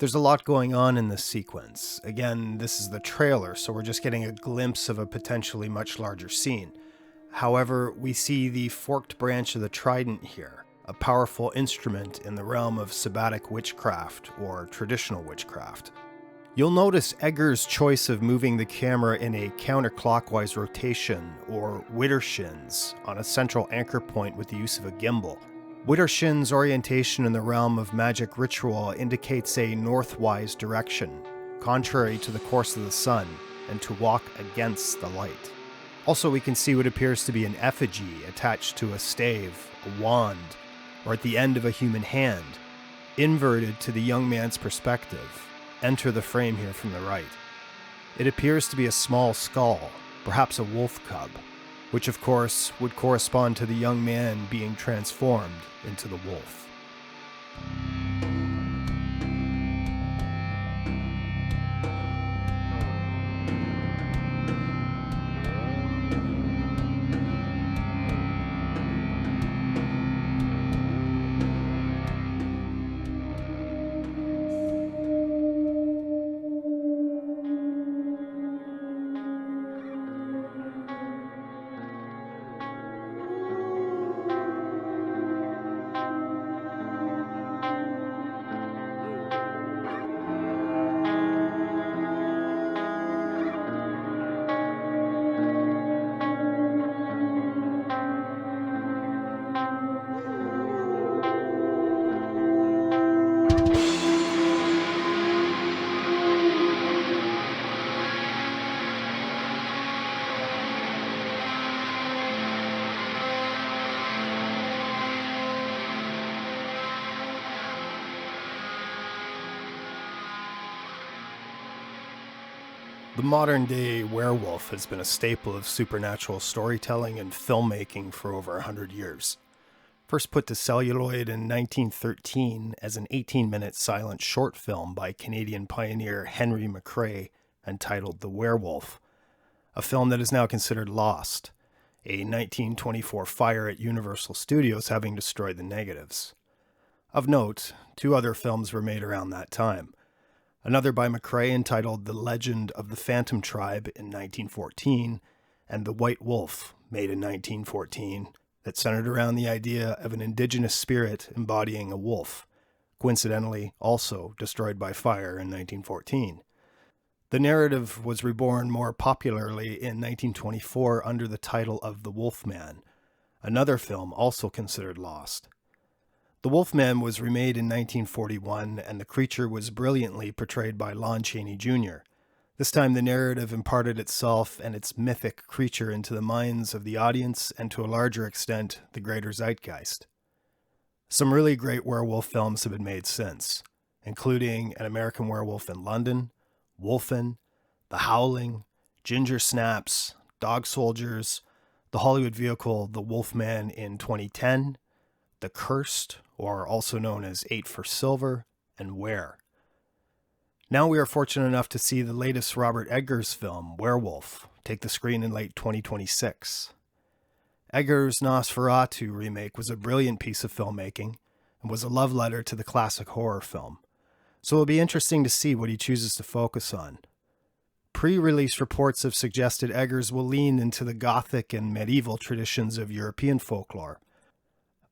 There's a lot going on in this sequence. Again, this is the trailer, so we're just getting a glimpse of a potentially much larger scene. However, we see the forked branch of the trident here, a powerful instrument in the realm of sabbatic witchcraft, or traditional witchcraft. You'll notice Egger's choice of moving the camera in a counterclockwise rotation, or widdershins, on a central anchor point with the use of a gimbal. Widdershins' orientation in the realm of magic ritual indicates a northwise direction, contrary to the course of the sun, and to walk against the light. Also, we can see what appears to be an effigy attached to a stave, a wand, or at the end of a human hand, inverted to the young man's perspective. Enter the frame here from the right. It appears to be a small skull, perhaps a wolf cub, which of course would correspond to the young man being transformed into the wolf. The modern-day werewolf has been a staple of supernatural storytelling and filmmaking for over 100 years. First put to celluloid in 1913 as an 18-minute silent short film by Canadian pioneer Henry McCrae entitled The Werewolf, a film that is now considered lost, a 1924 fire at Universal Studios having destroyed the negatives. Of note, 2 other films were made around that time. Another by McCrae entitled The Legend of the Phantom Tribe in 1914, and The White Wolf, made in 1914, that centered around the idea of an indigenous spirit embodying a wolf, coincidentally also destroyed by fire in 1914. The narrative was reborn more popularly in 1924 under the title of The Wolfman, another film also considered lost. The Wolfman was remade in 1941, and the creature was brilliantly portrayed by Lon Chaney Jr. This time the narrative imparted itself and its mythic creature into the minds of the audience and to a larger extent, the greater zeitgeist. Some really great werewolf films have been made since, including An American Werewolf in London, Wolfen, The Howling, Ginger Snaps, Dog Soldiers, the Hollywood vehicle The Wolfman in 2010, The Cursed, or also known as 8 for Silver, and Where. Now we are fortunate enough to see the latest Robert Eggers film, Werewolf, take the screen in late 2026. Eggers' Nosferatu remake was a brilliant piece of filmmaking and was a love letter to the classic horror film, so it'll be interesting to see what he chooses to focus on. Pre-release reports have suggested Eggers will lean into the Gothic and medieval traditions of European folklore,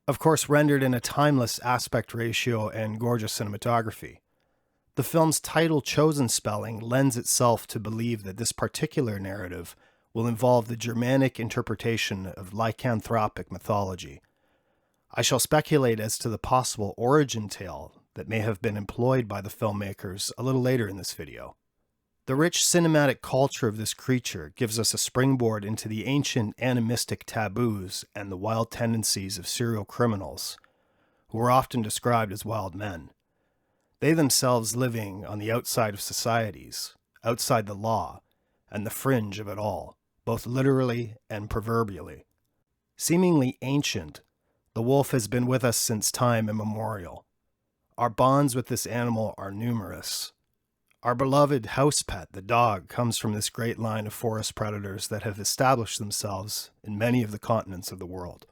of course rendered in a timeless aspect ratio and gorgeous cinematography. The film's title-chosen spelling lends itself to believe that this particular narrative will involve the Germanic interpretation of lycanthropic mythology. I shall speculate as to the possible origin tale that may have been employed by the filmmakers a little later in this video. The rich cinematic culture of this creature gives us a springboard into the ancient animistic taboos and the wild tendencies of serial criminals, who are often described as wild men. They themselves living on the outside of societies, outside the law, and the fringe of it all, both literally and proverbially. Seemingly ancient, the wolf has been with us since time immemorial. Our bonds with this animal are numerous. Our beloved house pet, the dog, comes from this great line of forest predators that have established themselves in many of the continents of the world.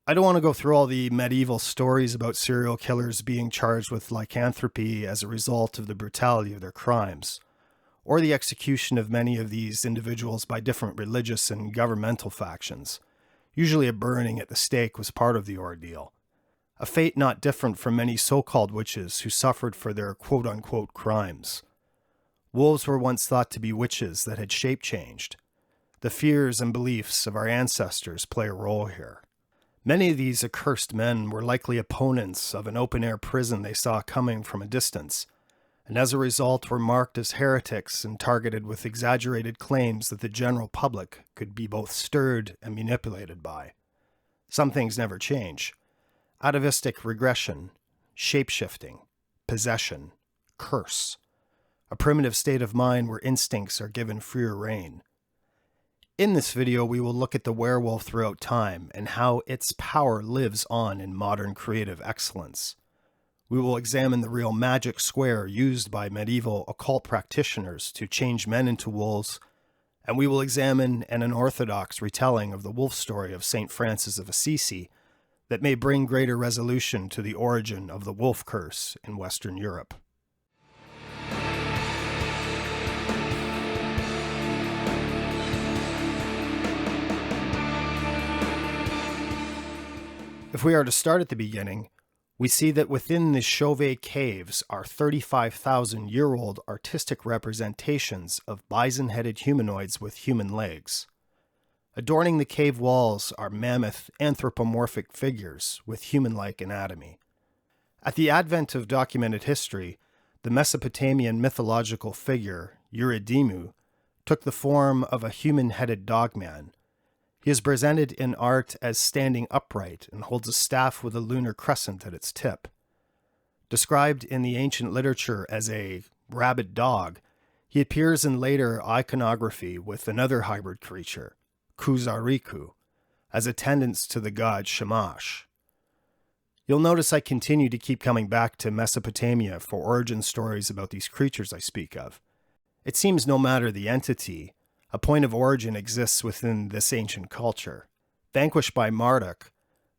I don't want to go through all the medieval stories about serial killers being charged with lycanthropy as a result of the brutality of their crimes, or the execution of many of these individuals by different religious and governmental factions. Usually a burning at the stake was part of the ordeal, a fate not different from many so-called witches who suffered for their quote-unquote crimes. Wolves were once thought to be witches that had shape-changed. The fears and beliefs of our ancestors play a role here. Many of these accursed men were likely opponents of an open-air prison they saw coming from a distance, and as a result were marked as heretics and targeted with exaggerated claims that the general public could be both stirred and manipulated by. Some things never change. Atavistic regression, shape-shifting, possession, curse. A primitive state of mind where instincts are given freer rein. In this video, we will look at the werewolf throughout time and how its power lives on in modern creative excellence. We will examine the real magic square used by medieval occult practitioners to change men into wolves, and we will examine an unorthodox retelling of the wolf story of St. Francis of Assisi that may bring greater resolution to the origin of the wolf curse in Western Europe. If we are to start at the beginning, we see that within the Chauvet caves are 35,000-year-old artistic representations of bison-headed humanoids with human legs. Adorning the cave walls are mammoth anthropomorphic figures with human-like anatomy. At the advent of documented history, the Mesopotamian mythological figure, Eurydimu, took the form of a human-headed dogman. He is presented in art as standing upright and holds a staff with a lunar crescent at its tip. Described in the ancient literature as a rabid dog, he appears in later iconography with another hybrid creature, Kuzariku, as attendants to the god Shamash. You'll notice I continue to keep coming back to Mesopotamia for origin stories about these creatures I speak of. It seems no matter the entity, a point of origin exists within this ancient culture. Vanquished by Marduk,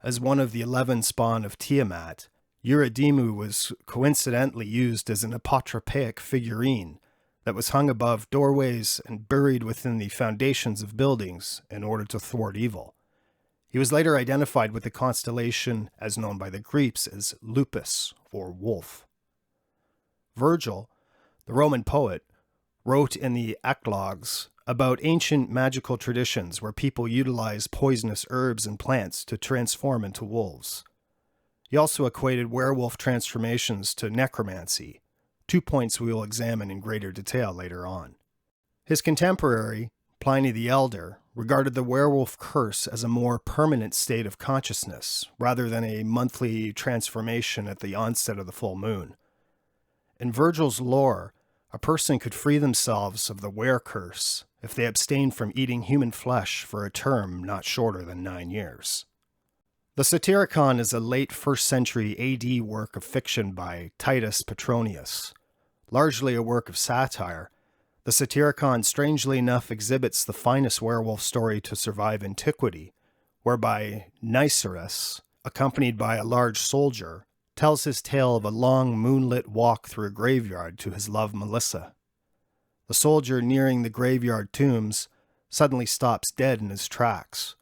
as one of the 11 spawn of Tiamat, Eurydimu was coincidentally used as an apotropaic figurine that was hung above doorways and buried within the foundations of buildings in order to thwart evil. He was later identified with the constellation as known by the Greeks as Lupus, or wolf. Virgil, the Roman poet, wrote in the Eclogues about ancient magical traditions where people utilize poisonous herbs and plants to transform into wolves. He also equated werewolf transformations to necromancy, 2 points we will examine in greater detail later on. His contemporary, Pliny the Elder, regarded the werewolf curse as a more permanent state of consciousness, rather than a monthly transformation at the onset of the full moon. In Virgil's lore, a person could free themselves of the were curse if they abstained from eating human flesh for a term not shorter than 9 years. The Satyricon is a late 1st century AD work of fiction by Titus Petronius. Largely a work of satire, the Satyricon strangely enough exhibits the finest werewolf story to survive antiquity, whereby Nicerus, accompanied by a large soldier, tells his tale of a long moonlit walk through a graveyard to his love Melissa. The soldier nearing the graveyard tombs suddenly stops dead in his tracks,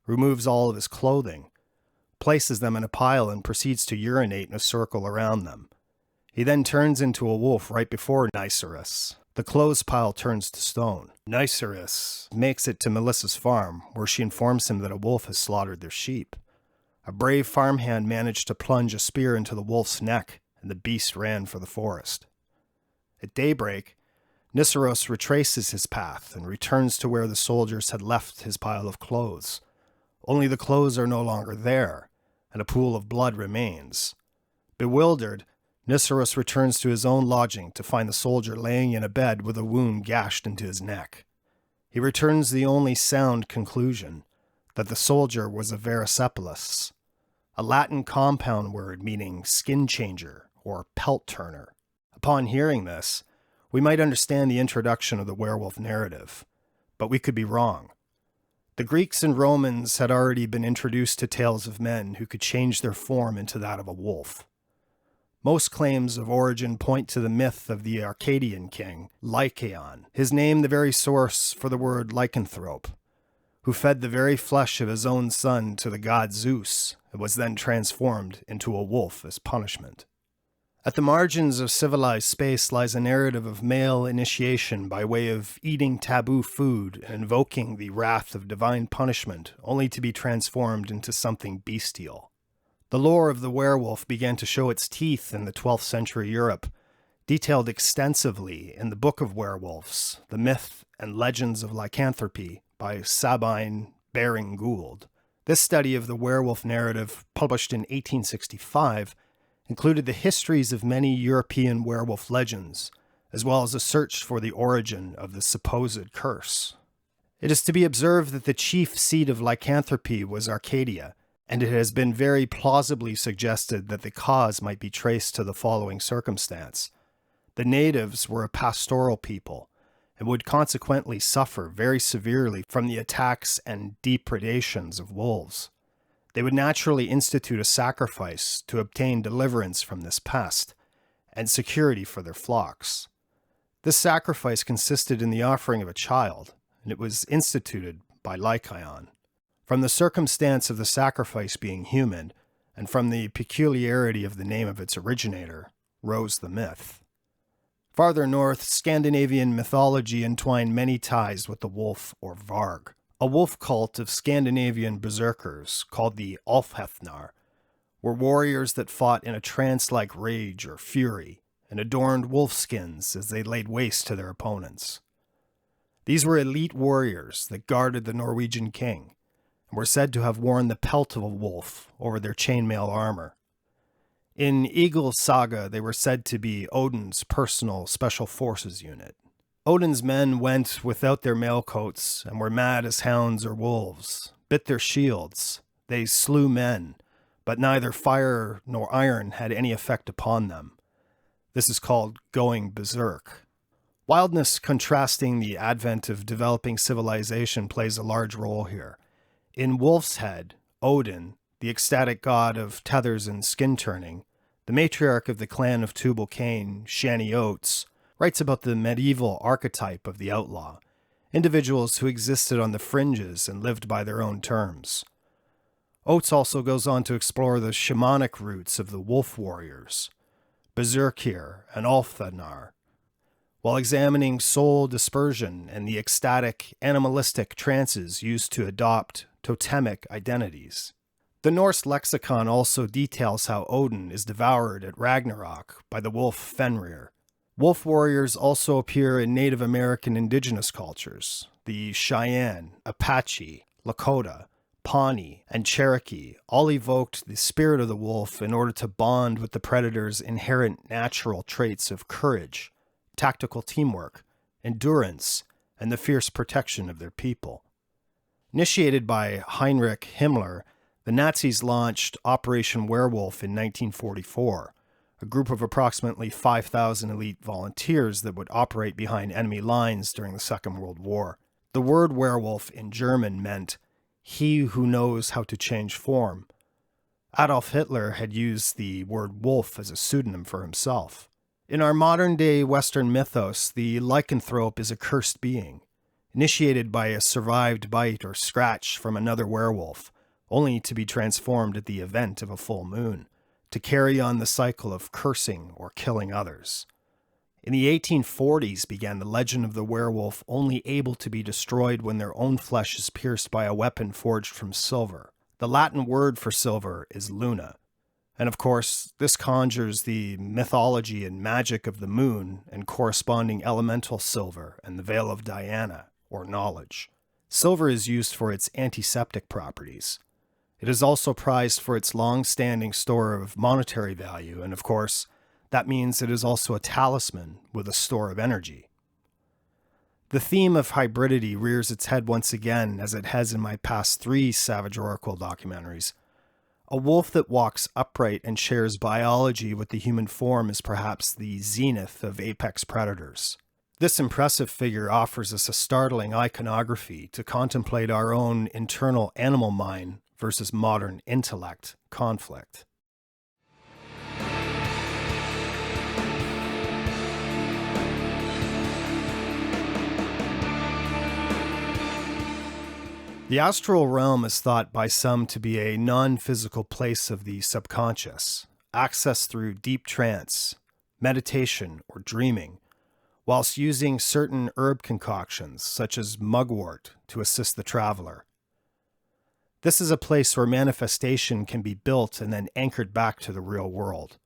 removes all of his clothing, places them in a pile and proceeds to urinate in a circle around them. He then turns into a wolf right before Nicerus. The clothes pile turns to stone. Nicerus makes it to Melissa's farm, where she informs him that a wolf has slaughtered their sheep. A brave farmhand managed to plunge a spear into the wolf's neck, and the beast ran for the forest. At daybreak, Niceros retraces his path and returns to where the soldiers had left his pile of clothes. Only the clothes are no longer there, and a pool of blood remains. Bewildered, Niceros returns to his own lodging to find the soldier laying in a bed with a wound gashed into his neck. He returns the only sound conclusion, that the soldier was a Vericephalus, a Latin compound word meaning skin changer or pelt turner. Upon hearing this, we might understand the introduction of the werewolf narrative, but we could be wrong. The Greeks and Romans had already been introduced to tales of men who could change their form into that of a wolf. Most claims of origin point to the myth of the Arcadian king, Lycaon, his name the very source for the word lycanthrope, who fed the very flesh of his own son to the god Zeus and was then transformed into a wolf as punishment. At the margins of civilized space lies a narrative of male initiation by way of eating taboo food and invoking the wrath of divine punishment, only to be transformed into something bestial. The lore of the werewolf began to show its teeth in the 12th century Europe, detailed extensively in the Book of Werewolves, the Myth and Legends of Lycanthropy by Sabine Baring-Gould. This study of the werewolf narrative, published in 1865, included the histories of many European werewolf legends, as well as a search for the origin of the supposed curse. It is to be observed that the chief seat of lycanthropy was Arcadia, and it has been very plausibly suggested that the cause might be traced to the following circumstance. The natives were a pastoral people, and would consequently suffer very severely from the attacks and depredations of wolves. They would naturally institute a sacrifice to obtain deliverance from this pest and security for their flocks. This sacrifice consisted in the offering of a child, and it was instituted by Lycaon. From the circumstance of the sacrifice being human, and from the peculiarity of the name of its originator, rose the myth. Farther north, Scandinavian mythology entwined many ties with the wolf or varg, a wolf cult of Scandinavian berserkers called the Alfhethnar, were warriors that fought in a trance-like rage or fury and adorned wolf skins as they laid waste to their opponents. These were elite warriors that guarded the Norwegian king and were said to have worn the pelt of a wolf over their chainmail armor. In Eagle's saga, they were said to be Odin's personal special forces unit. Odin's men went without their mail coats and were mad as hounds or wolves, bit their shields. They slew men, but neither fire nor iron had any effect upon them. This is called going berserk. Wildness contrasting the advent of developing civilization plays a large role here. In Wolf's Head, Odin, the ecstatic god of tethers and skin turning, the matriarch of the clan of Tubal Cain, Shanny Oates, writes about the medieval archetype of the outlaw, individuals who existed on the fringes and lived by their own terms. Oates also goes on to explore the shamanic roots of the wolf warriors, Berserkir and Alfthednar, while examining soul dispersion and the ecstatic, animalistic trances used to adopt totemic identities. The Norse lexicon also details how Odin is devoured at Ragnarok by the wolf Fenrir. Wolf warriors also appear in Native American indigenous cultures. The Cheyenne, Apache, Lakota, Pawnee, and Cherokee all evoked the spirit of the wolf in order to bond with the predator's inherent natural traits of courage, tactical teamwork, endurance, and the fierce protection of their people. Initiated by Heinrich Himmler, the Nazis launched Operation Werewolf in 1944, a group of approximately 5,000 elite volunteers that would operate behind enemy lines during the Second World War. The word werewolf in German meant he who knows how to change form. Adolf Hitler had used the word wolf as a pseudonym for himself. In our modern-day Western mythos, the lycanthrope is a cursed being, initiated by a survived bite or scratch from another werewolf, only to be transformed at the event of a full moon, to carry on the cycle of cursing or killing others. In the 1840s began the legend of the werewolf only able to be destroyed when their own flesh is pierced by a weapon forged from silver. The Latin word for silver is luna. And of course, this conjures the mythology and magic of the moon and corresponding elemental silver and the veil of Diana, or knowledge. Silver is used for its antiseptic properties. It is also prized for its long-standing store of monetary value, and of course, that means it is also a talisman with a store of energy. The theme of hybridity rears its head once again, as it has in my past 3 Savage Oracle documentaries. A wolf that walks upright and shares biology with the human form is perhaps the zenith of apex predators. This impressive figure offers us a startling iconography to contemplate our own internal animal mind versus modern intellect conflict. The astral realm is thought by some to be a non-physical place of the subconscious, accessed through deep trance, meditation, or dreaming, whilst using certain herb concoctions, such as mugwort, to assist the traveler. This is a place where manifestation can be built and then anchored back to the real world,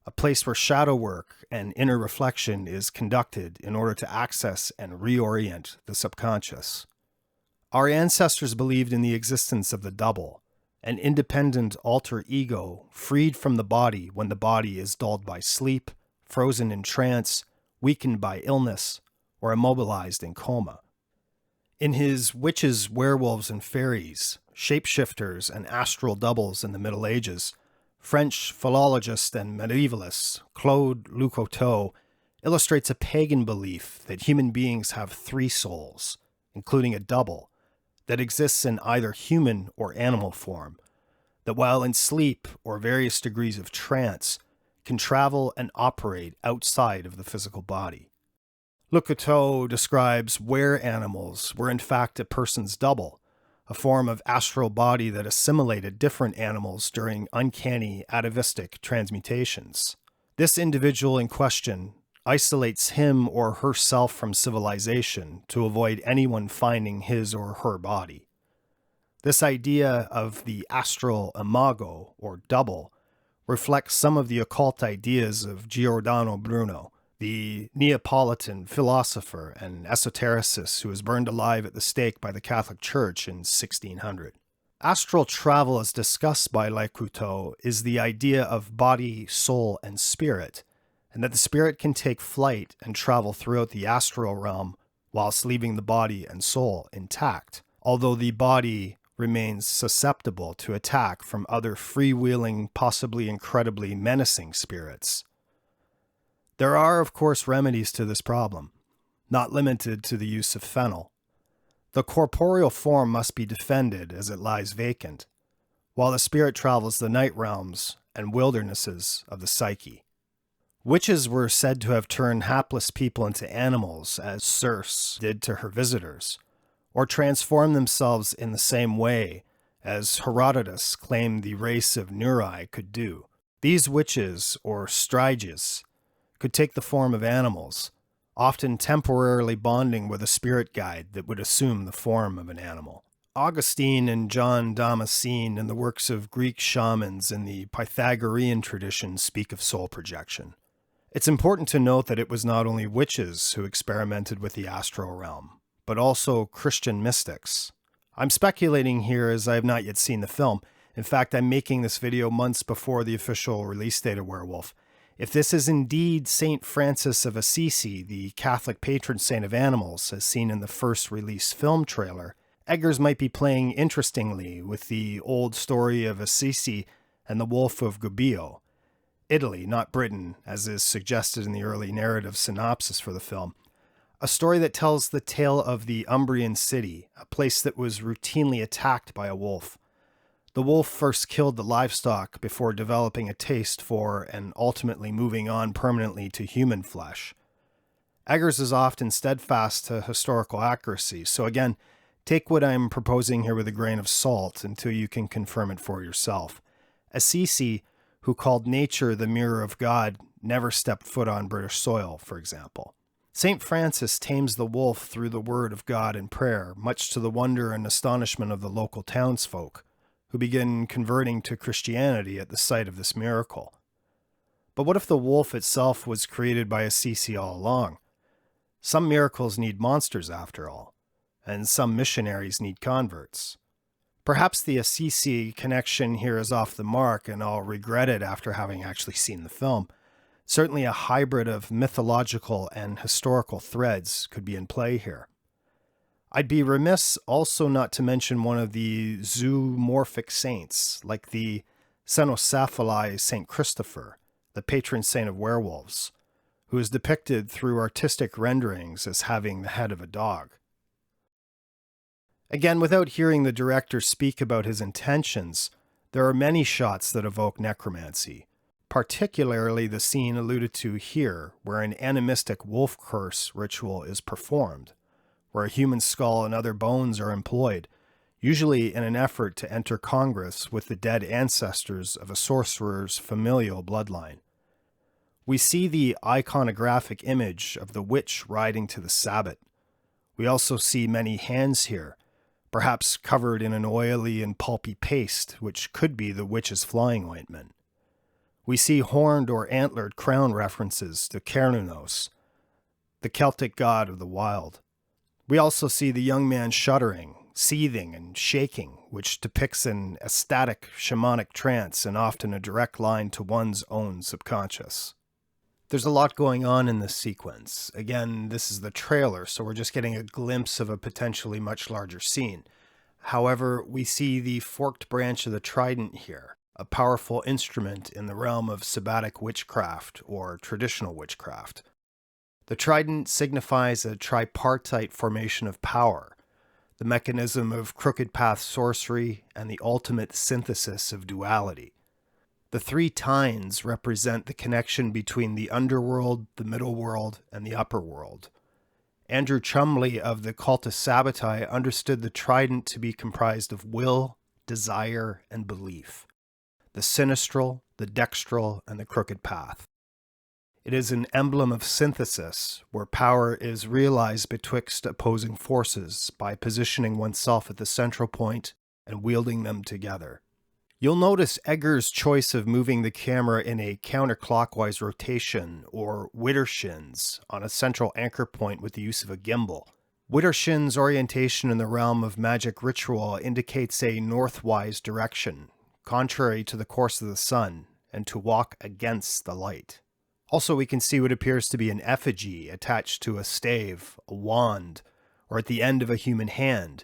a place where shadow work and inner reflection is conducted in order to access and reorient the subconscious. Our ancestors believed in the existence of the double, an independent alter ego freed from the body when the body is dulled by sleep, frozen in trance, weakened by illness, or immobilized in coma. In his Witches, Werewolves, and Fairies, Shapeshifters, and Astral Doubles in the Middle Ages, French philologist and medievalist Claude Leucotteau illustrates a pagan belief that human beings have three souls, including a double, that exists in either human or animal form, that while in sleep or various degrees of trance, can travel and operate outside of the physical body. Leucotteau describes were-animals were in fact a person's double, a form of astral body that assimilated different animals during uncanny atavistic transmutations. This individual in question isolates him or herself from civilization to avoid anyone finding his or her body. This idea of the astral imago, or double, reflects some of the occult ideas of Giordano Bruno, the Neapolitan philosopher and esotericist who was burned alive at the stake by the Catholic Church in 1600. Astral travel, as discussed by Leucotteau, is the idea of body, soul, and spirit, and that the spirit can take flight and travel throughout the astral realm whilst leaving the body and soul intact, although the body remains susceptible to attack from other freewheeling, possibly incredibly menacing spirits. There are, of course, remedies to this problem, not limited to the use of fennel. The corporeal form must be defended as it lies vacant, while the spirit travels the night realms and wildernesses of the psyche. Witches were said to have turned hapless people into animals, as Circe did to her visitors, or transformed themselves in the same way as Herodotus claimed the race of Nuri could do. These witches, or striges, could take the form of animals, often temporarily bonding with a spirit guide that would assume the form of an animal. Augustine and John Damascene in the works of Greek shamans in the Pythagorean tradition speak of soul projection. It's important to note that it was not only witches who experimented with the astral realm, but also Christian mystics. I'm speculating here as I have not yet seen the film. In fact, I'm making this video months before the official release date of Werewolf. If this is indeed Saint Francis of Assisi, the Catholic patron saint of animals, as seen in the first release film trailer, Eggers might be playing interestingly with the old story of Assisi and the Wolf of Gubbio. Italy, not Britain, as is suggested in the early narrative synopsis for the film. A story that tells the tale of the Umbrian city, a place that was routinely attacked by a wolf. The wolf first killed the livestock before developing a taste for and ultimately moving on permanently to human flesh. Eggers is often steadfast to historical accuracy, so again, take what I'm proposing here with a grain of salt until you can confirm it for yourself. Assisi, who called nature the mirror of God, never stepped foot on British soil, for example. St. Francis tames the wolf through the word of God and prayer, much to the wonder and astonishment of the local townsfolk, who begin converting to Christianity at the sight of this miracle. But what if the wolf itself was created by Assisi all along? Some miracles need monsters after all, and some missionaries need converts. Perhaps the Assisi connection here is off the mark, and I'll regret it after having actually seen the film. Certainly a hybrid of mythological and historical threads could be in play here. I'd be remiss also not to mention one of the zoomorphic saints, like the Cynocephali Saint Christopher, the patron saint of werewolves, who is depicted through artistic renderings as having the head of a dog. Again, without hearing the director speak about his intentions, there are many shots that evoke necromancy, particularly the scene alluded to here, where an animistic wolf curse ritual is performed, where a human skull and other bones are employed, usually in an effort to enter congress with the dead ancestors of a sorcerer's familial bloodline. We see the iconographic image of the witch riding to the sabbat. We also see many hands here, perhaps covered in an oily and pulpy paste, which could be the witch's flying ointment. We see horned or antlered crown references to Cernunnos, the Celtic god of the wild. We also see the young man shuddering, seething, and shaking, which depicts an ecstatic shamanic trance and often a direct line to one's own subconscious. There's a lot going on in this sequence. Again, this is the trailer, so we're just getting a glimpse of a potentially much larger scene. However, we see the forked branch of the trident here, a powerful instrument in the realm of sabbatic witchcraft or traditional witchcraft. The trident signifies a tripartite formation of power, the mechanism of crooked path sorcery, and the ultimate synthesis of duality. The three tines represent the connection between the underworld, the middle world, and the upper world. Andrew Chumley of the Cultus Sabbati understood the trident to be comprised of will, desire, and belief, the sinistral, the dextral, and the crooked path. It is an emblem of synthesis, where power is realized betwixt opposing forces by positioning oneself at the central point and wielding them together. You'll notice Egger's choice of moving the camera in a counterclockwise rotation, or widdershins, on a central anchor point with the use of a gimbal. Widdershins' orientation in the realm of magic ritual indicates a northwise direction, contrary to the course of the sun, and to walk against the light. Also, we can see what appears to be an effigy attached to a stave, a wand, or at the end of a human hand,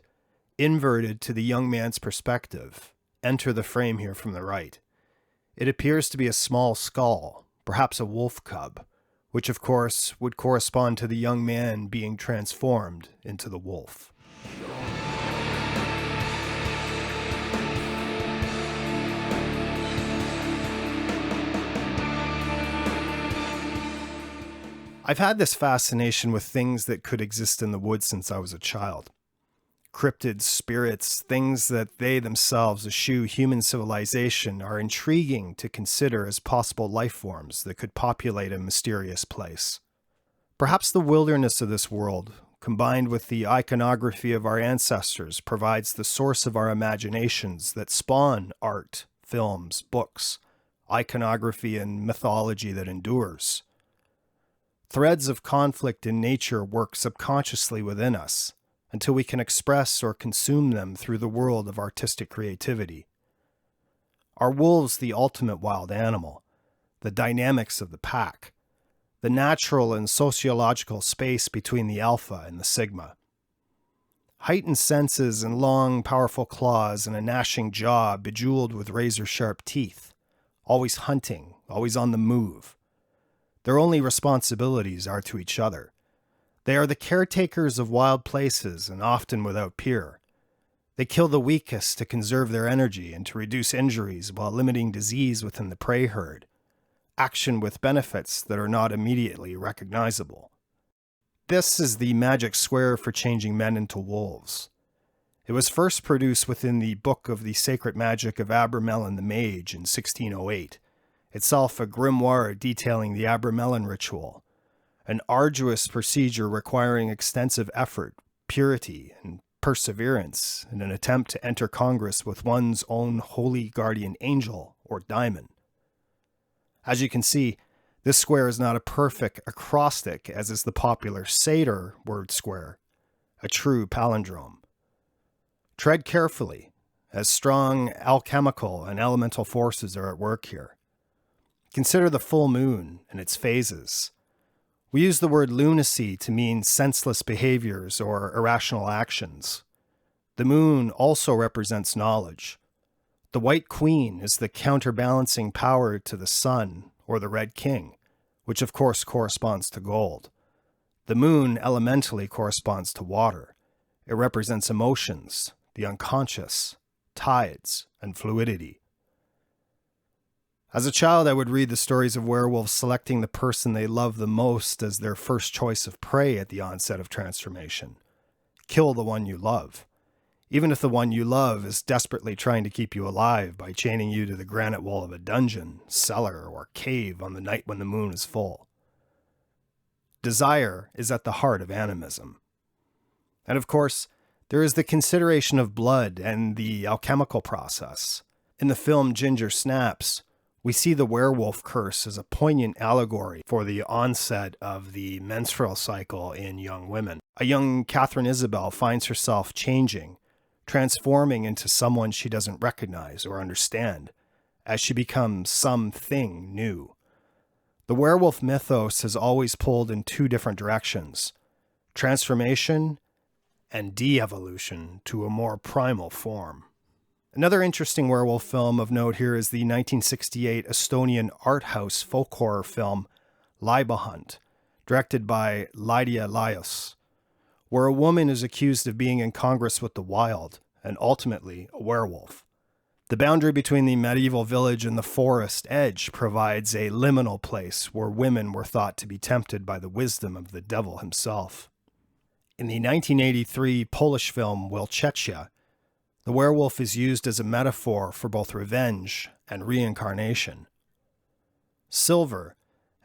inverted to the young man's perspective. Enter the frame here from the right. It appears to be a small skull, perhaps a wolf cub, which of course would correspond to the young man being transformed into the wolf. I've had this fascination with things that could exist in the woods since I was a child. Cryptid spirits, things that they themselves eschew human civilization, are intriguing to consider as possible life forms that could populate a mysterious place. Perhaps the wilderness of this world, combined with the iconography of our ancestors, provides the source of our imaginations that spawn art, films, books, iconography, and mythology that endures. Threads of conflict in nature work subconsciously within us, until we can express or consume them through the world of artistic creativity. Are wolves the ultimate wild animal, the dynamics of the pack, the natural and sociological space between the alpha and the sigma? Heightened senses and long, powerful claws and a gnashing jaw bejeweled with razor-sharp teeth, always hunting, always on the move. Their only responsibilities are to each other. They are the caretakers of wild places and often without peer. They kill the weakest to conserve their energy and to reduce injuries while limiting disease within the prey herd. Action with benefits that are not immediately recognizable. This is the magic square for changing men into wolves. It was first produced within the Book of the Sacred Magic of Abramelin the Mage in 1608, itself a grimoire detailing the Abramelin ritual, an arduous procedure requiring extensive effort, purity, and perseverance in an attempt to enter Congress with one's own holy guardian angel or daimon. As you can see, this square is not a perfect acrostic as is the popular satyr word square, a true palindrome. Tread carefully, as strong alchemical and elemental forces are at work here. Consider the full moon and its phases. We use the word lunacy to mean senseless behaviors or irrational actions. The moon also represents knowledge. The White Queen is the counterbalancing power to the sun or the Red King, which of course corresponds to gold. The moon elementally corresponds to water. It represents emotions, the unconscious, tides, and fluidity. As a child, I would read the stories of werewolves selecting the person they love the most as their first choice of prey at the onset of transformation. Kill the one you love, even if the one you love is desperately trying to keep you alive by chaining you to the granite wall of a dungeon, cellar, or cave on the night when the moon is full. Desire is at the heart of animism. And of course, there is the consideration of blood and the alchemical process. In the film Ginger Snaps, we see the werewolf curse as a poignant allegory for the onset of the menstrual cycle in young women. A young Catherine Isabel finds herself changing, transforming into someone she doesn't recognize or understand, as she becomes something new. The werewolf mythos has always pulled in two different directions: transformation and de-evolution to a more primal form. Another interesting werewolf film of note here is the 1968 Estonian art house folk horror film Leibehunt, directed by Lydia Laius, where a woman is accused of being in congress with the wild and ultimately a werewolf. The boundary between the medieval village and the forest edge provides a liminal place where women were thought to be tempted by the wisdom of the devil himself. In the 1983 Polish film Wilczechia, the werewolf is used as a metaphor for both revenge and reincarnation. Silver,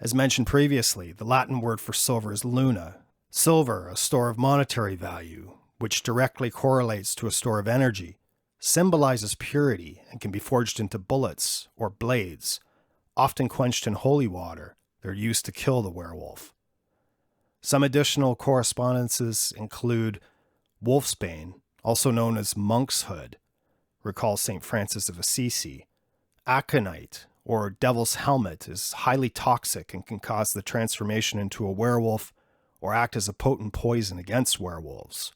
as mentioned previously, the Latin word for silver is luna. Silver, a store of monetary value, which directly correlates to a store of energy, symbolizes purity and can be forged into bullets or blades, often quenched in holy water. They're used to kill the werewolf. Some additional correspondences include wolfsbane, also known as monk's hood, recall St. Francis of Assisi. Aconite, or devil's helmet, is highly toxic and can cause the transformation into a werewolf or act as a potent poison against werewolves.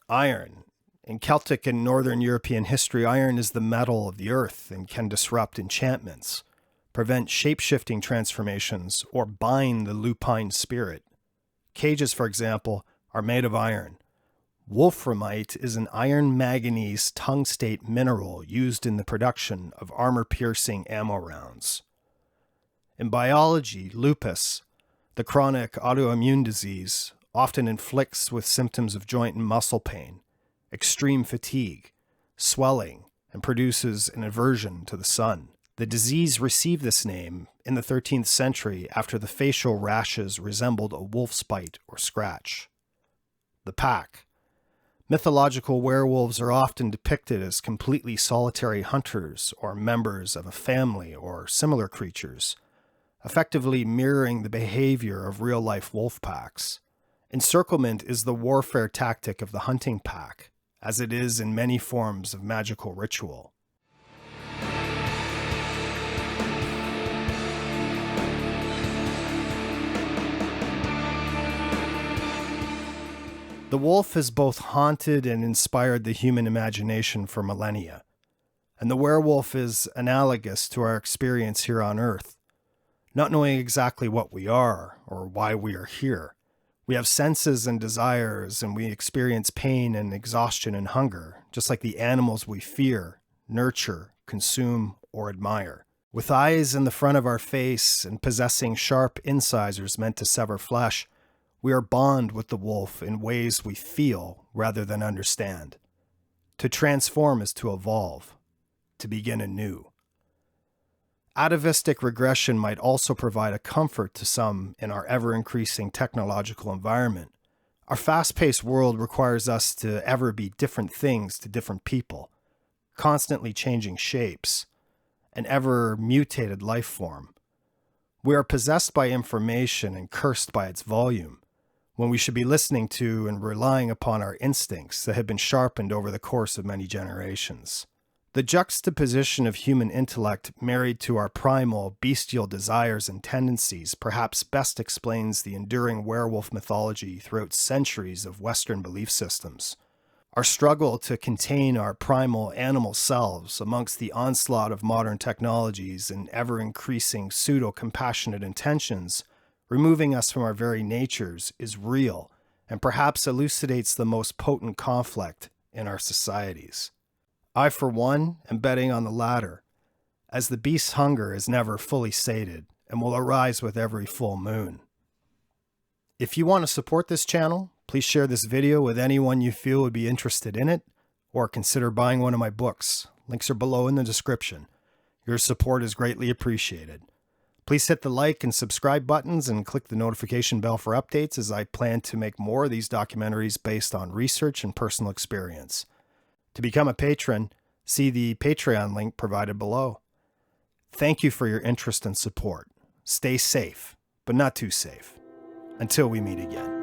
Iron. In Celtic and Northern European history, iron is the metal of the earth and can disrupt enchantments, prevent shape-shifting transformations, or bind the lupine spirit. Cages, for example, are made of iron. Wolframite is an iron manganese tungstate mineral used in the production of armor-piercing ammo rounds. In biology, lupus, the chronic autoimmune disease, often inflicts with symptoms of joint and muscle pain, extreme fatigue, swelling, and produces an aversion to the sun. The disease received this name in the 13th century after the facial rashes resembled a wolf's bite or scratch. The pack. Mythological werewolves are often depicted as completely solitary hunters or members of a family or similar creatures, effectively mirroring the behavior of real-life wolf packs. Encirclement is the warfare tactic of the hunting pack, as it is in many forms of magical ritual. The wolf has both haunted and inspired the human imagination for millennia, and the werewolf is analogous to our experience here on Earth. Not knowing exactly what we are or why we are here, we have senses and desires, and we experience pain and exhaustion and hunger, just like the animals we fear, nurture, consume, or admire. With eyes in the front of our face and possessing sharp incisors meant to sever flesh, we are bond with the wolf in ways we feel rather than understand. To transform is to evolve, to begin anew. Atavistic regression might also provide a comfort to some in our ever-increasing technological environment. Our fast-paced world requires us to ever be different things to different people, constantly changing shapes, an ever-mutated life form. We are possessed by information and cursed by its volume, when we should be listening to and relying upon our instincts that have been sharpened over the course of many generations. The juxtaposition of human intellect married to our primal, bestial desires and tendencies perhaps best explains the enduring werewolf mythology throughout centuries of Western belief systems. Our struggle to contain our primal animal selves amongst the onslaught of modern technologies and ever-increasing pseudo-compassionate intentions, removing us from our very natures, is real and perhaps elucidates the most potent conflict in our societies. I, for one, am betting on the latter, as the beast's hunger is never fully sated and will arise with every full moon. If you want to support this channel, please share this video with anyone you feel would be interested in it, or consider buying one of my books. Links are below in the description. Your support is greatly appreciated. Please hit the like and subscribe buttons and click the notification bell for updates, as I plan to make more of these documentaries based on research and personal experience. To become a patron, see the Patreon link provided below. Thank you for your interest and support. Stay safe, but not too safe. Until we meet again.